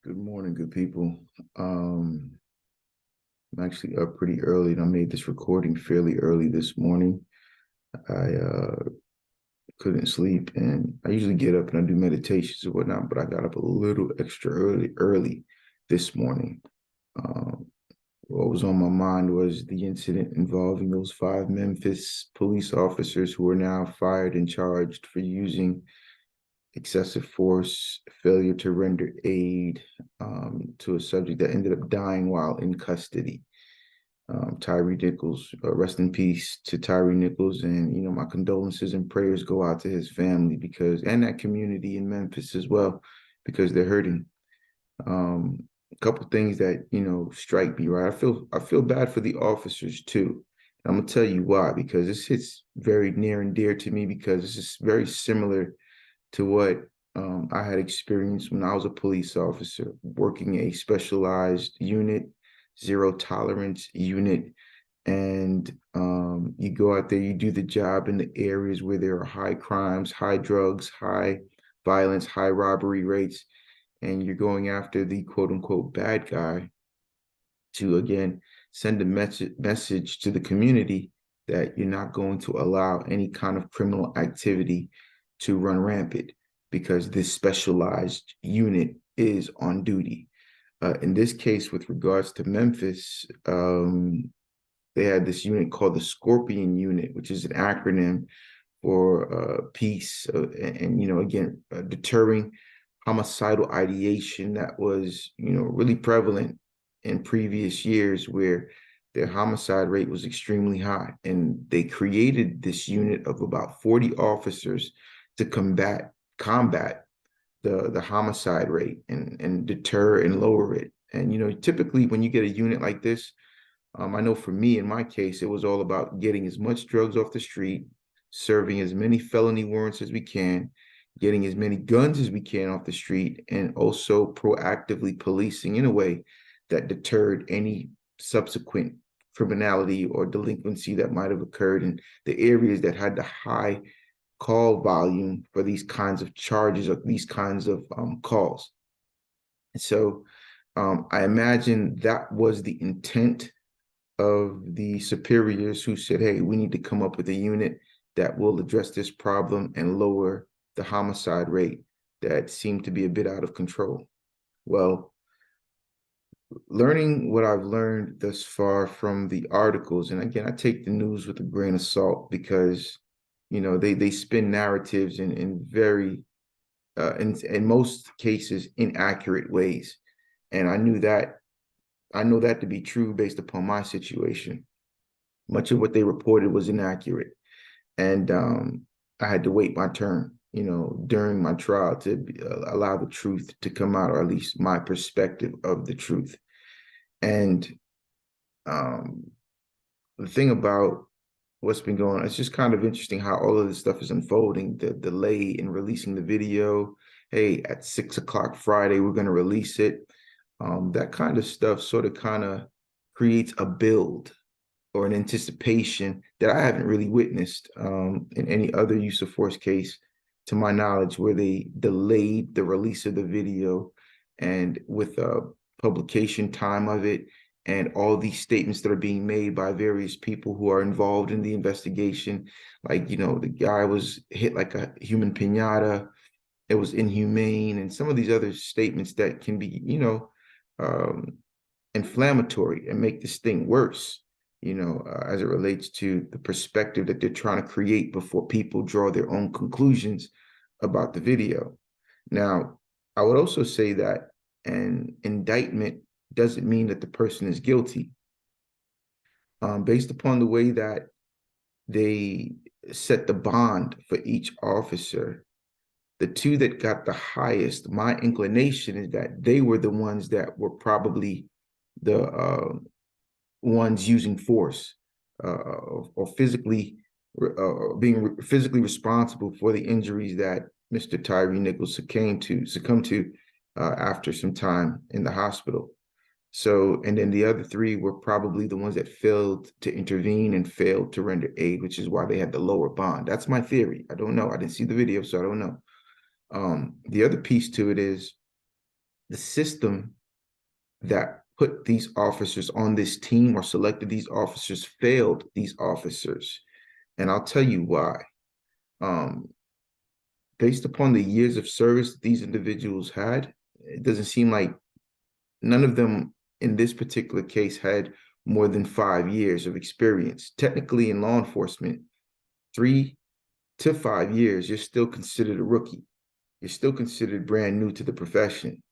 Good morning, good people. I'm actually up pretty early and I made this recording fairly early this morning. I couldn't sleep and I usually get up and I do meditations and whatnot, but I got up a little extra early this morning. Um, what was on my mind was the incident involving those five Memphis police officers who are now fired and charged for using excessive force, failure to render aid to a subject that ended up dying while in custody. Tyre Nichols, rest in peace to Tyre Nichols, and my condolences and prayers go out to his family and that community in Memphis as well, because they're hurting. A couple things that strike me, right. I feel bad for the officers too. I'm gonna tell you why, because this hits very near and dear to me because this is very similar to what I had experienced when I was a police officer working a specialized unit, zero tolerance unit. And you go out there, you do the job in the areas where there are high crimes, high drugs, high violence, high robbery rates, and you're going after the quote unquote bad guy to, again, send a message to the community that you're not going to allow any kind of criminal activity to run rampant because this specialized unit is on duty. In this case, with regards to Memphis, they had this unit called the Scorpion Unit, which is an acronym for peace and again, deterring homicidal ideation that was really prevalent in previous years where their homicide rate was extremely high. And they created this unit of about 40 officers to combat the homicide rate and deter and lower it. And typically when you get a unit like this, I know for me, in my case, it was all about getting as much drugs off the street, serving as many felony warrants as we can, getting as many guns as we can off the street, and also proactively policing in a way that deterred any subsequent criminality or delinquency that might have occurred in the areas that had the high call volume for these kinds of charges or these kinds of calls. And so I imagine that was the intent of the superiors who said, hey, we need to come up with a unit that will address this problem and lower the homicide rate that seemed to be a bit out of control. Well, learning what I've learned thus far from the articles, and again, I take the news with a grain of salt because, they spin narratives in very, in most cases, inaccurate ways. And I know that to be true based upon my situation. Much of what they reported was inaccurate. And I had to wait my turn, during my trial to allow the truth to come out, or at least my perspective of the truth. And um, the thing about what's been going on, it's just kind of interesting how all of this stuff is unfolding. The delay in releasing the video. Hey, at 6 o'clock Friday, we're going to release it. That kind of stuff sort of kind of creates a build or an anticipation that I haven't really witnessed in any other use of force case, to my knowledge, where they delayed the release of the video and with a publication time of it and all these statements that are being made by various people who are involved in the investigation. Like, the guy was hit like a human pinata. It was inhumane, and some of these other statements that can be, um, inflammatory and make this thing worse, as it relates to the perspective that they're trying to create before people draw their own conclusions about the video. Now, I would also say that an indictment doesn't mean that the person is guilty. Based upon the way that they set the bond for each officer, the two that got the highest, my inclination is that they were the ones that were probably the ones using force or physically being physically responsible for the injuries that Mr. Tyre Nichols succumbed to after some time in the hospital. So, and then the other three were probably the ones that failed to intervene and failed to render aid, which is why they had the lower bond. That's my theory. I don't know. I didn't see the video, so I don't know. The other piece to it is the system that put these officers on this team or selected these officers failed these officers. And I'll tell you why. Um, Based upon the years of service these individuals had, it doesn't seem like none of them in this particular case had more than 5 years of experience. Technically, in law enforcement, 3 to 5 years, you're still considered a rookie. You're still considered brand new to the profession.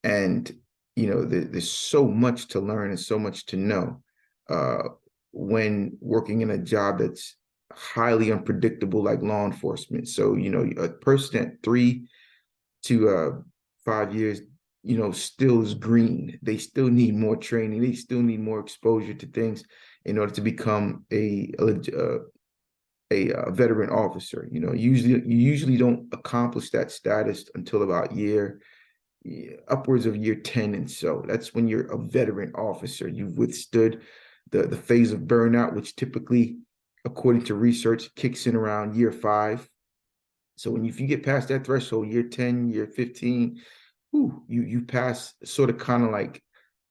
And, there's so much to learn and so much to know uh, when working in a job that's highly unpredictable like law enforcement. So, a person at 3 to 5 years, still is green. They still need more training. They still need more exposure to things in order to become a veteran officer. You usually don't accomplish that status until about upwards of year 10. And so that's when you're a veteran officer. You've withstood the phase of burnout, which typically, according to research, kicks in around year 5. So if you get past that threshold, year 10, year 15, you pass sort of kind of like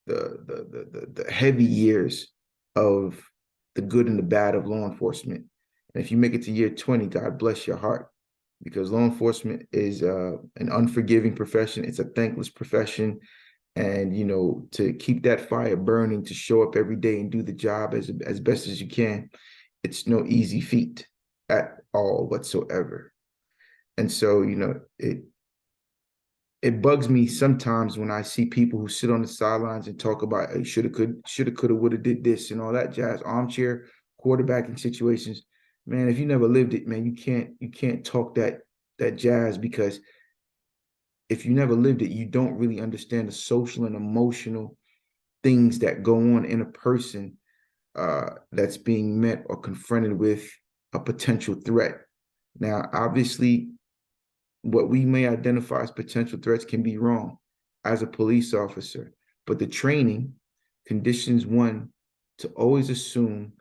the heavy years of the good and the bad of law enforcement. And if you make it to year 20, God bless your heart, because law enforcement is an unforgiving profession. It's a thankless profession. And, to keep that fire burning, to show up every day and do the job as best as you can, it's no easy feat at all whatsoever. And so, it bugs me sometimes when I see people who sit on the sidelines and talk about, hey, shoulda, coulda, woulda, did this and all that jazz, armchair quarterbacking situations. Man, if you never lived it, man, you can't talk that jazz, because if you never lived it, you don't really understand the social and emotional things that go on in a person that's being met or confronted with a potential threat. Now, obviously, what we may identify as potential threats can be wrong as a police officer, but the training conditions one to always assume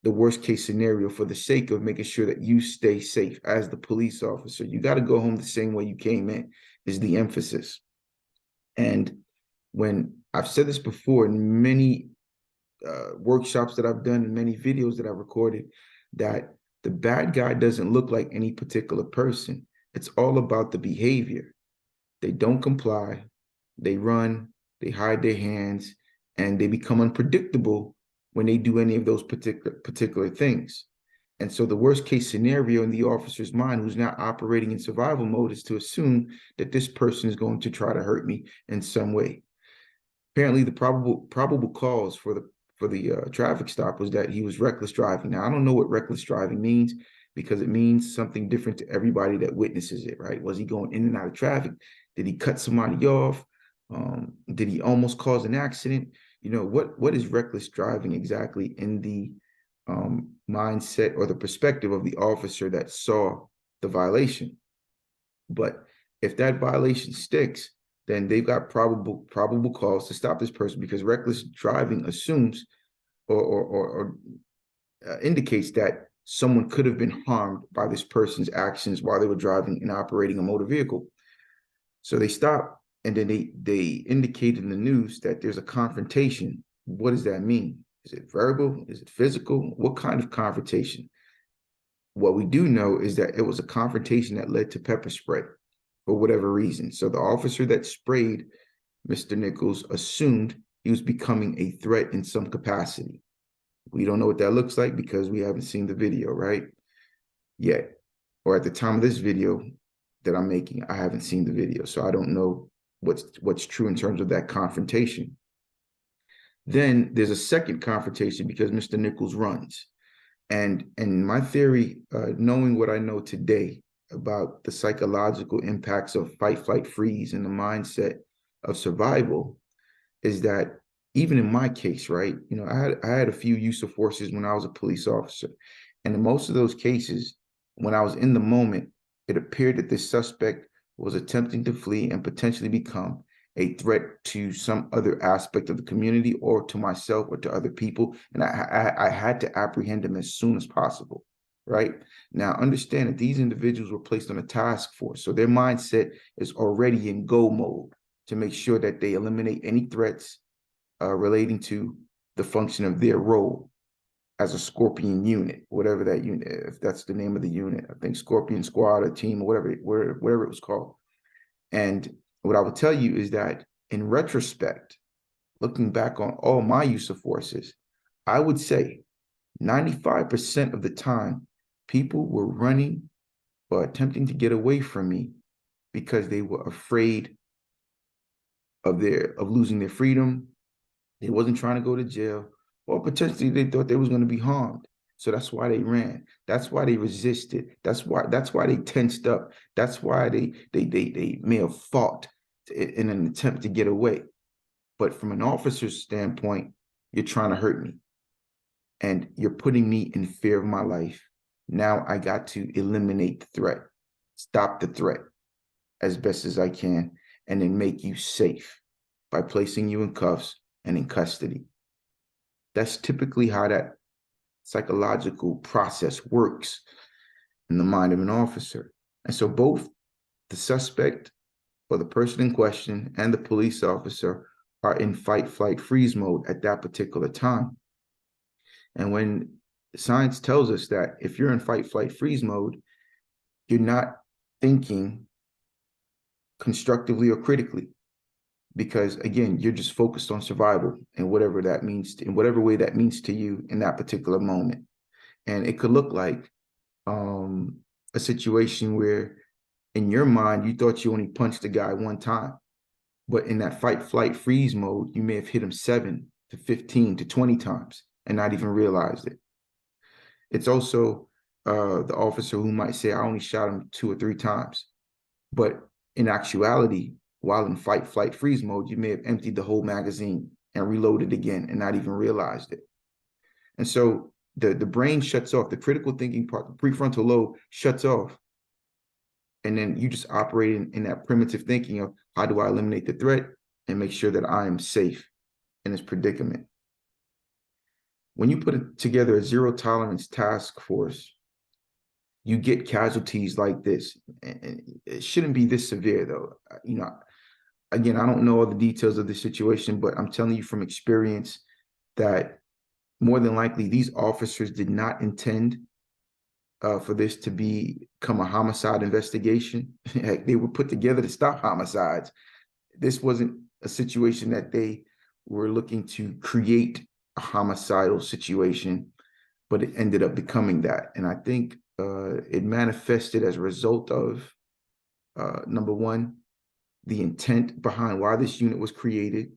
the worst case scenario for the sake of making sure that you stay safe as the police officer. You got to go home the same way you came in, is the emphasis. And when I've said this before in many workshops that I've done and many videos that I've recorded, that the bad guy doesn't look like any particular person. It's all about the behavior. They don't comply, they run, they hide their hands, and they become unpredictable when they do any of those particular things. And so the worst case scenario in the officer's mind, who's not operating in survival mode, is to assume that this person is going to try to hurt me in some way. Apparently, the probable cause for the traffic stop was that he was reckless driving. Now, I don't know what reckless driving means, because it means something different to everybody that witnesses it, right? Was he going in and out of traffic? Did he cut somebody off? Did he almost cause an accident? What is reckless driving exactly in the mindset or the perspective of the officer that saw the violation? But if that violation sticks, then they've got probable cause to stop this person, because reckless driving assumes or indicates that someone could have been harmed by this person's actions while they were driving and operating a motor vehicle. So they stop, and then they indicate in the news that there's a confrontation. What does that mean? Is it verbal? Is it physical? What kind of confrontation? What we do know is that it was a confrontation that led to pepper spray for whatever reason. So the officer that sprayed Mr. Nichols assumed he was becoming a threat in some capacity. We don't know what that looks like because we haven't seen the video, right? Yet, or at the time of this video that I'm making, I haven't seen the video. So I don't know what's true in terms of that confrontation. Then there's a second confrontation because Mr. Nichols runs. And my theory, knowing what I know today about the psychological impacts of fight, flight, freeze, and the mindset of survival, is that even in my case, right, I had a few use of forces when I was a police officer. And in most of those cases, when I was in the moment, it appeared that this suspect was attempting to flee and potentially become a threat to some other aspect of the community or to myself or to other people. And I had to apprehend him as soon as possible, right? Now, understand that these individuals were placed on a task force. So their mindset is already in go mode. to make sure that they eliminate any threats relating to the function of their role as a Scorpion unit, whatever that unit, if that's the name of the unit. I think Scorpion Squad or team or whatever it was called. And what I would tell you is that in retrospect, looking back on all my use of forces, I would say 95% of the time, people were running or attempting to get away from me because they were afraid of losing their freedom. They wasn't trying to go to jail, or potentially they thought they was going to be harmed. So that's why they ran. That's why they resisted. That's why they tensed up. That's why they may have fought in an attempt to get away. But from an officer's standpoint, you're trying to hurt me. And you're putting me in fear of my life. Now I got to eliminate the threat, stop the threat as best as I can, and then make you safe by placing you in cuffs and in custody. That's typically how that psychological process works in the mind of an officer. And so both the suspect or the person in question and the police officer are in fight, flight, freeze mode at that particular time. And when science tells us that if you're in fight, flight, freeze mode, you're not thinking constructively or critically, because again, you're just focused on survival and whatever that means, in whatever way that means to you in that particular moment. And it could look like a situation where in your mind, you thought you only punched the guy one time, but in that fight, flight, freeze mode, you may have hit him 7 to 15 to 20 times and not even realized it. It's also the officer who might say, I only shot him 2 or 3 times. But in actuality, while in fight, flight, freeze mode, you may have emptied the whole magazine and reloaded again and not even realized it. And so the brain shuts off, the critical thinking part, the prefrontal lobe shuts off. And then you just operate in that primitive thinking of how do I eliminate the threat and make sure that I am safe in this predicament. When you put together a zero tolerance task force, you get casualties like this. And it shouldn't be this severe, though. You know, again, I don't know all the details of the situation, but I'm telling you from experience that more than likely these officers did not intend for this to become a homicide investigation. They were put together to stop homicides. This wasn't a situation that they were looking to create a homicidal situation, but it ended up becoming that. And I think it manifested as a result of, number one, the intent behind why this unit was created,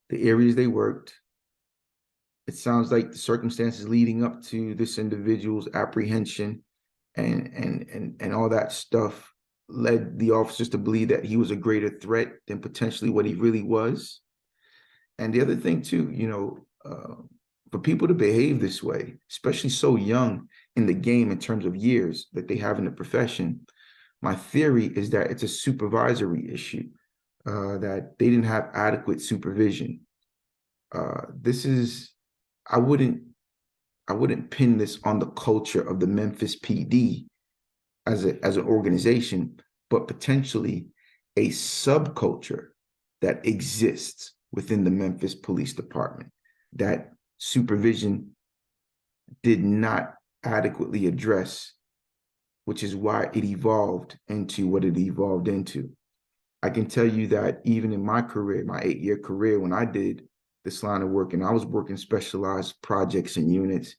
the areas they worked. It sounds like the circumstances leading up to this individual's apprehension and all that stuff led the officers to believe that he was a greater threat than potentially what he really was. And the other thing too, you know, for people to behave this way, especially so young in the game in terms of years that they have in the profession, my theory is that it's a supervisory issue, that they didn't have adequate supervision. I wouldn't pin this on the culture of the Memphis PD as an organization, but potentially a subculture that exists within the Memphis Police Department that supervision did not adequately address, which is why it evolved into what it evolved into. I can tell you that even in my career, my 8-year career, when I did this line of work and I was working specialized projects and units,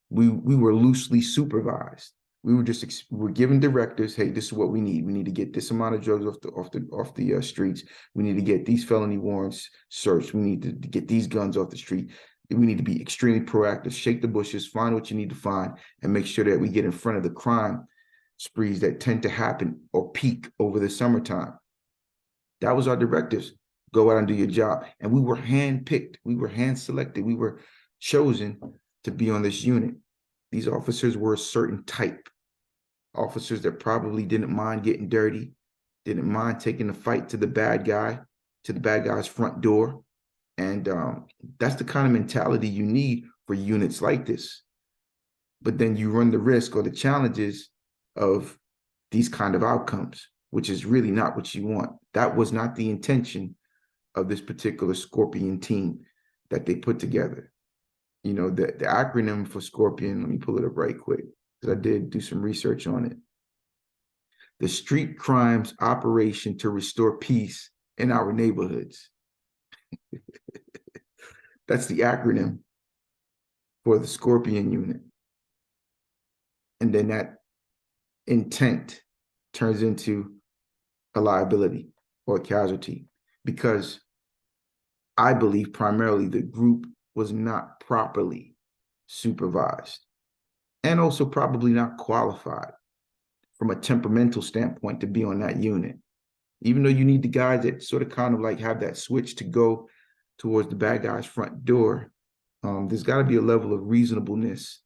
we were loosely supervised. We were given directives. Hey, this is what we need. We need to get this amount of drugs off the streets. We need to get these felony warrants searched. We need to get these guns off the street. We need to be extremely proactive, shake the bushes, find what you need to find, and make sure that we get in front of the crime sprees that tend to happen or peak over the summertime. That was our directives. Go out and do your job. And we were handpicked. We were hand selected. We were chosen to be on this unit. These officers were a certain type. Officers that probably didn't mind getting dirty, didn't mind taking the fight to the bad guy's front door. And that's the kind of mentality you need for units like this. But then you run the risk or the challenges of these kind of outcomes. which is really not what you want. That was not the intention of this particular Scorpion team that they put together. You know, the acronym for Scorpion, let me pull it up right quick, because I did do some research on it. The Street Crimes Operation to Restore Peace in Our Neighborhoods. That's the acronym for the Scorpion unit. And then that intent turns into a liability or a casualty, because I believe primarily the group was not properly supervised and also probably not qualified from a temperamental standpoint to be on that unit. Even though you need the guys that sort of kind of like have that switch to go towards the bad guy's front door, there's got to be a level of reasonableness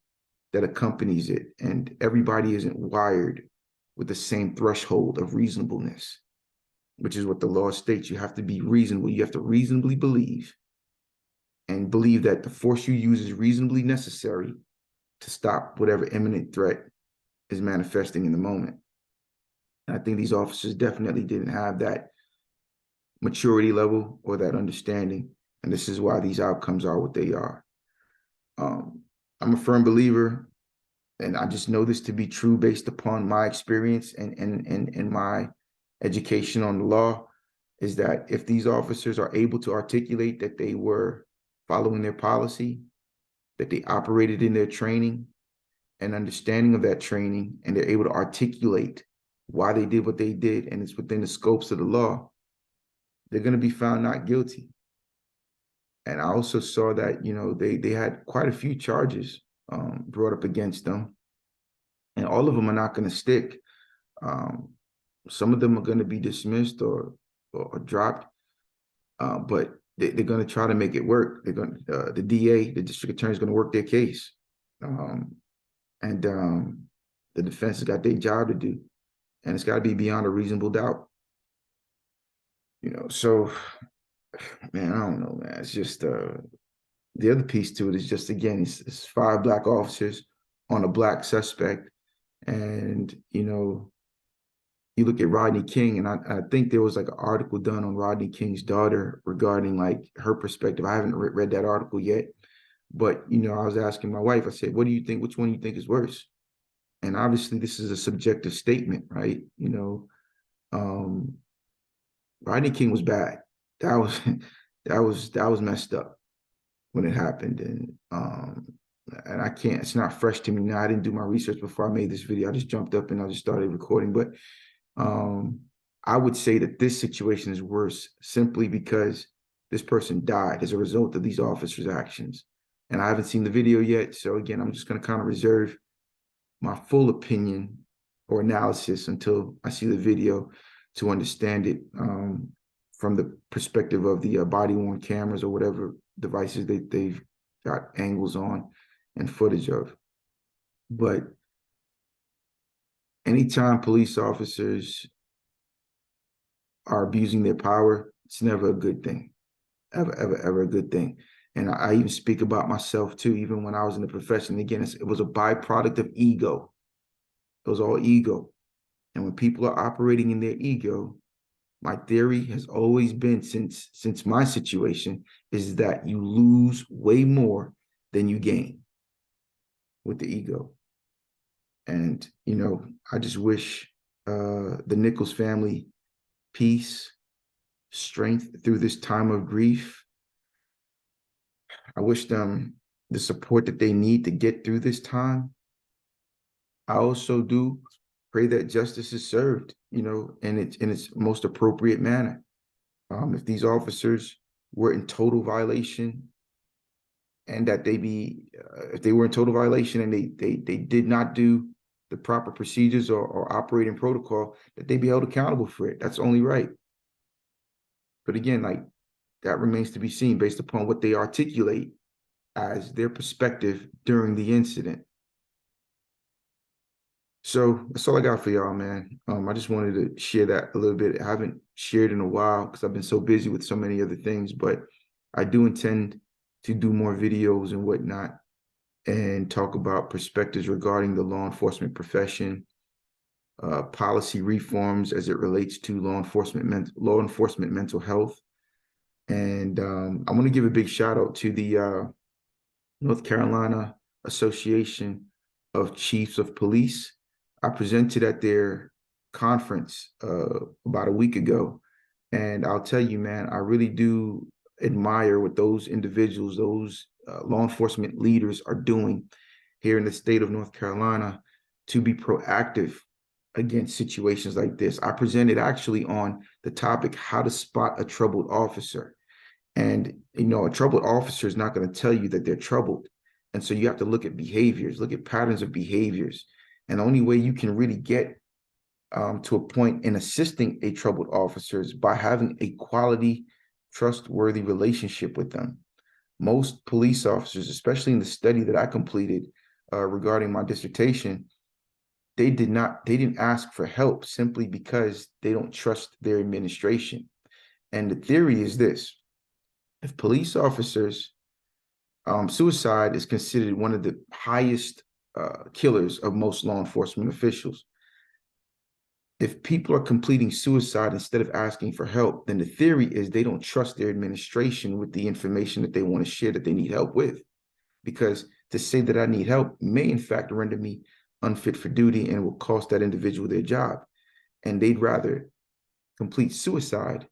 that accompanies it. And everybody isn't wired with the same threshold of reasonableness, which is what the law states. You have to be reasonable. You have to reasonably believe, and believe that the force you use is reasonably necessary to stop whatever imminent threat is manifesting in the moment. And I think these officers definitely didn't have that maturity level or that understanding. And this is why these outcomes are what they are. I'm a firm believer, and I just know this to be true based upon my experience and my education on the law, is that if these officers are able to articulate that they were following their policy, that they operated in their training and understanding of that training, and they're able to articulate why they did what they did, and it's within the scopes of the law, they're going to be found not guilty. And I also saw that, you know, they had quite a few charges brought up against them, and all of them are not going to stick. Some of them are going to be dismissed or dropped, but they're going to try to make it work. They're going the DA, the district attorney, is going to work their case, and the defense has got their job to do, and it's got to be beyond a reasonable doubt. You know, so man, I don't know, man. It's just the other piece to it is just, again, it's 5 Black officers on a Black suspect, and you know, you look at Rodney King, and I think there was like an article done on Rodney King's daughter regarding like her perspective. I haven't read that article yet, but you know, I was asking my wife, I said, what do you think? Which one do you think is worse? And obviously this is a subjective statement, right? You know, Rodney King was bad. That was that was messed up when it happened. And I can't, it's not fresh to me now. I didn't do my research before I made this video. I just jumped up and I just started recording. But I would say that this situation is worse simply because this person died as a result of these officers' actions. And I haven't seen the video yet. So again, I'm just going to kind of reserve my full opinion or analysis until I see the video to understand it from the perspective of the body-worn cameras or whatever devices they've got angles on and footage of. But anytime police officers are abusing their power, it's never a good thing, ever a good thing. And I even speak about myself too, even when I was in the profession. Again, it was a byproduct of ego. It was all ego. And when people are operating in their ego, my theory has always been, since my situation, is that you lose way more than you gain with the ego. And, you know, I just wish the Nichols family peace, strength through this time of grief. I wish them the support that they need to get through this time. I also do pray that justice is served, you know, in its most appropriate manner. If these officers were in total violation, and that if they were in total violation and they did not do the proper procedures or operating protocol, that they be held accountable for it. That's only right. But again, like, that remains to be seen based upon what they articulate as their perspective during the incident. So that's all I got for y'all, man. I just wanted to share that a little bit. I haven't shared in a while because I've been so busy with so many other things, but I do intend to do more videos and whatnot and talk about perspectives regarding the law enforcement profession policy reforms as it relates to law enforcement mental health. And I want to give a big shout out to the North Carolina Association of Chiefs of Police. I presented at their conference about a week ago, and I'll tell you, man, I really do admire what those individuals, those law enforcement leaders are doing here in the state of North Carolina to be proactive against situations like this. I presented actually on the topic how to spot a troubled officer. And, a troubled officer is not going to tell you that they're troubled. And so you have to look at behaviors, look at patterns of behaviors. And the only way you can really get to a point in assisting a troubled officer is by having a quality, trustworthy relationship with them. Most police officers, especially in the study that I completed regarding my dissertation, they didn't ask for help simply because they don't trust their administration. And the theory is this: if police officers, suicide is considered one of the highest killers of most law enforcement officials. If people are completing suicide instead of asking for help, then the theory is they don't trust their administration with the information that they want to share that they need help with. Because to say that I need help may in fact render me unfit for duty and will cost that individual their job. And they'd rather complete suicide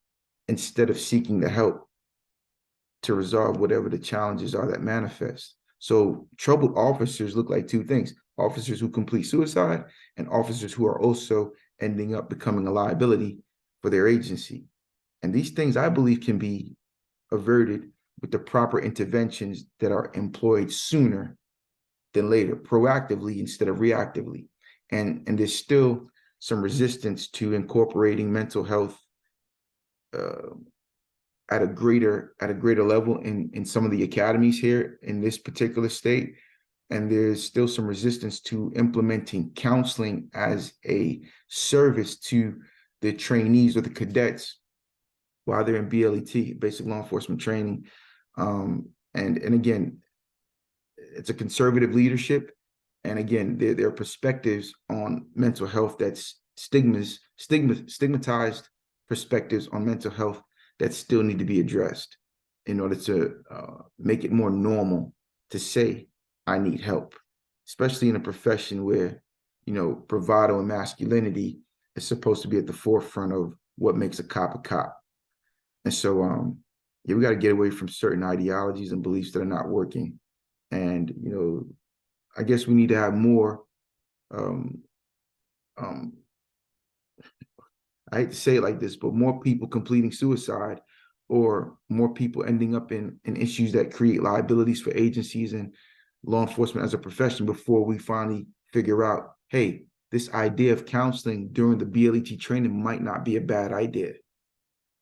instead of seeking the help to resolve whatever the challenges are that manifest. So troubled officers look like two things: officers who complete suicide and officers who are also ending up becoming a liability for their agency. And these things, I believe, can be averted with the proper interventions that are employed sooner than later, proactively instead of reactively. And there's still some resistance to incorporating mental health at a greater level in some of the academies here in this particular state. And there's still some resistance to implementing counseling as a service to the trainees or the cadets while they're in BLET, basic law enforcement training. And again, it's a conservative leadership. And again, there are perspectives on mental health that's stigmatized perspectives on mental health that still need to be addressed in order to make it more normal to say, I need help, especially in a profession where, bravado and masculinity is supposed to be at the forefront of what makes a cop a cop. And so, yeah, we got to get away from certain ideologies and beliefs that are not working. And, I guess we need to have more, I hate to say it like this, but more people completing suicide or more people ending up in issues that create liabilities for agencies and law enforcement as a profession before we finally figure out, hey, this idea of counseling during the BLET training might not be a bad idea.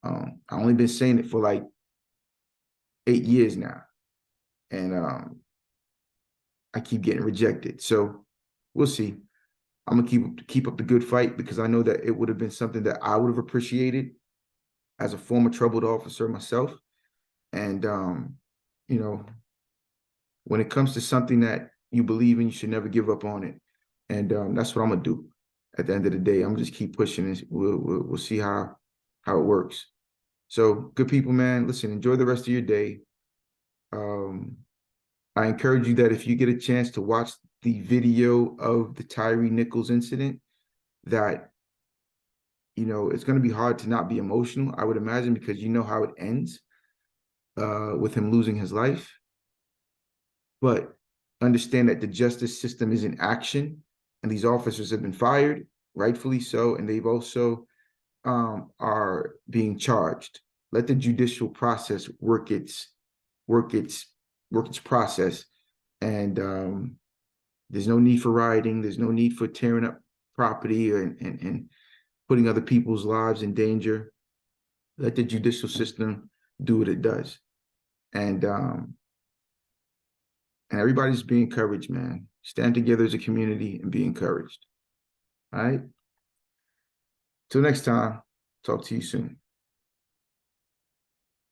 I've only been saying it for like 8 years now, and I keep getting rejected. So we'll see. I'm gonna keep up the good fight because I know that it would have been something that I would have appreciated as a former troubled officer myself. And when it comes to something that you believe in, you should never give up on it. And that's what I'm gonna do. At the end of the day, I'm just keep pushing, and we'll see how it works. So, good people, man. Listen, enjoy the rest of your day. I encourage you that if you get a chance to watch the video of the Tyre Nichols incident, that it's going to be hard to not be emotional, I would imagine, because you know how it ends with him losing his life. But understand that the justice system is in action, and these officers have been fired, rightfully so, and they've also are being charged. Let the judicial process work its process, and there's no need for rioting. There's no need for tearing up property and putting other people's lives in danger. Let the judicial system do what it does. And everybody's be encouraged, man. Stand together as a community and be encouraged. All right. Till next time, talk to you soon.